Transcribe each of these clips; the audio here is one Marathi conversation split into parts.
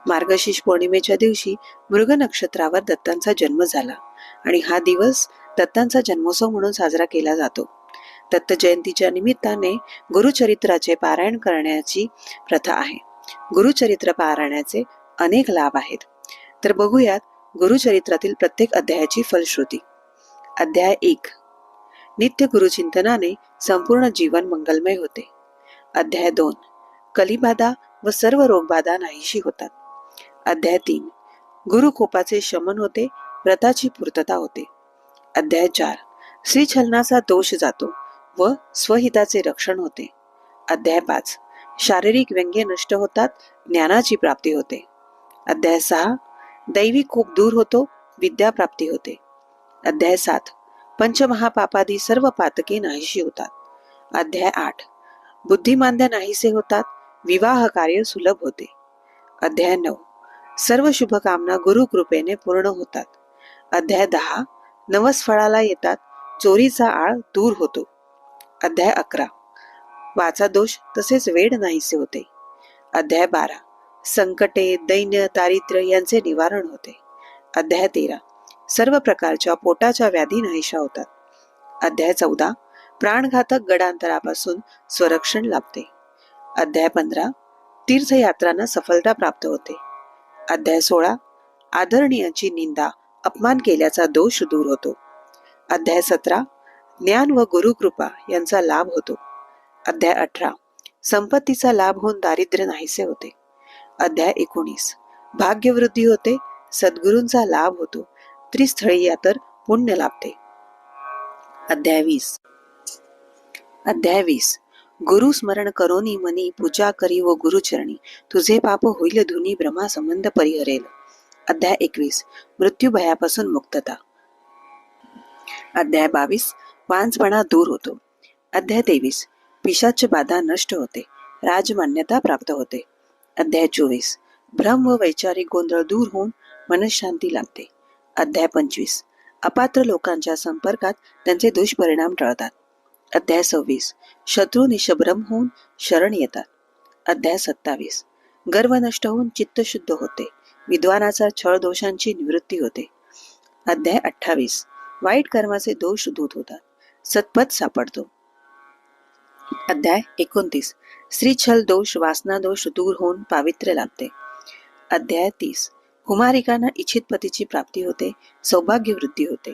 मार्गशीर्ष पौर्णिमेच्या दिवशी मृग नक्षत्रावर दत्तांचा जन्म झाला आणि हा दिवस दत्तांचा जन्मोत्सव म्हणून साजरा केला जातो. दत्त जयंतीच्या निमित्ताने गुरुचरित्राचे पारायण करण्याची प्रथा आहे. गुरुचरित्र पारायणाचे अनेक लाभ आहेत. तर बघूयात गुरुचरित्रातील प्रत्येक अध्यायाची फलश्रुती. अध्याय 1. नित्य गुरुचिंतनाने संपूर्ण जीवन मंगलमय होते. अध्याय 2. कलिबाधा व सर्व रोगबाधा नाहीशी होतात. अध्याय 3. गुरुकोपाचे शमन होते, व्रताची पूर्तता होते. अध्याय 4. श्रीछलनाचा दोष जातो व स्वहिताचे रक्षण होते. अध्याय 5. शारीरिक व्यंग्य नष्ट होतात, ज्ञानाची प्राप्ती होते. अध्याय 6. दैवी कोप दूर होतो, विद्या प्राप्ती होते. अध्याय 7. पंचमहापापादी सर्व पातके नाहीशी होतात. अध्याय 8. बुद्धिमांद्या नाहीसे होतात, विवाह कार्य सुलभ होते. अध्याय 9. सर्व शुभकामना गुरु कृपेने पूर्ण होतात. अध्याय 10. नवस फळाला येतात, चोरीचा आळ दूर होतो. अध्याय 11. वाचा दोष तसेच वेड नाहीसे होते. अध्याय 12. संकटे, दैन्य, दारिद्र्य यांचे निवारण होते. अध्याय 13. सर्व प्रकारच्या पोटाच्या व्याधी नाहीशा होतात. अध्याय 14. प्राणघातक गडांतरापासून स्वरक्षण लाभते. अध्याय 15. तीर्थयात्रांना सफलता प्राप्त होते. अध्याय 16. आदरणीयांची निंदा, अपमान केल्याचा दोष दूर होतो. अध्याय 17. ज्ञान व गुरुकृपा यांचा लाभ होतो. अध्याय 18. संपत्तीचा लाभ होऊन दारिद्र्य नाहीसे होते. अध्याय 19. भाग्यवृद्धी होते, सद्गुरूंचा लाभ होतो, त्रिस्थळी या तर पुण्य लाभते. अध्याय 20. अध्याय 20. गुरु स्मरण करोनी मनी पूजा करी व गुरुचरणी, तुझे पाप होईल धुनी ब्रह्मा संबंध परिहरेल. अध्याय 21. मृत्यू भयापासून मुक्तता. अध्याय 22. वांझपणा दूर होतो. अध्याय 23. पिशाच बाधा नष्ट होते, राजमान्यता प्राप्त होते. अध्याय 24. भ्रम व वैचारिक गोंधळ दूर होऊन मनशांती लाभते. अध्याय 25. अपात्र लोकांच्या संपर्कात त्यांचे दुष्परिणाम टळतात. अध्याय 26. शत्रू निशभ्रम होऊन शरण येतात. अध्याय 27. गर्व नष्ट होऊन चित्त शुद्ध होते, विद्वानाचा छळ दोषांची निवृत्ती होते. अध्याय 28. वाईट कर्माचे दोष दूर होतात, सत्पथ सापडतो. अध्याय 29. श्रीछल दोष वासना दोष दूर होऊन पावित्र्य लाभते. अध्याय 30. कुमारिकांना इच्छित पतीची प्राप्ती होते, सौभाग्य वृद्धी होते.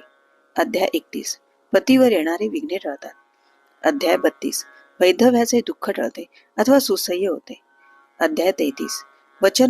अध्याय 31. पतीवर येणारे विघ्ने टळतात. अध्याय 32. वैधव्याचे दुःख टळते अथवा सुसह्य होते. अध्याय 33. वचन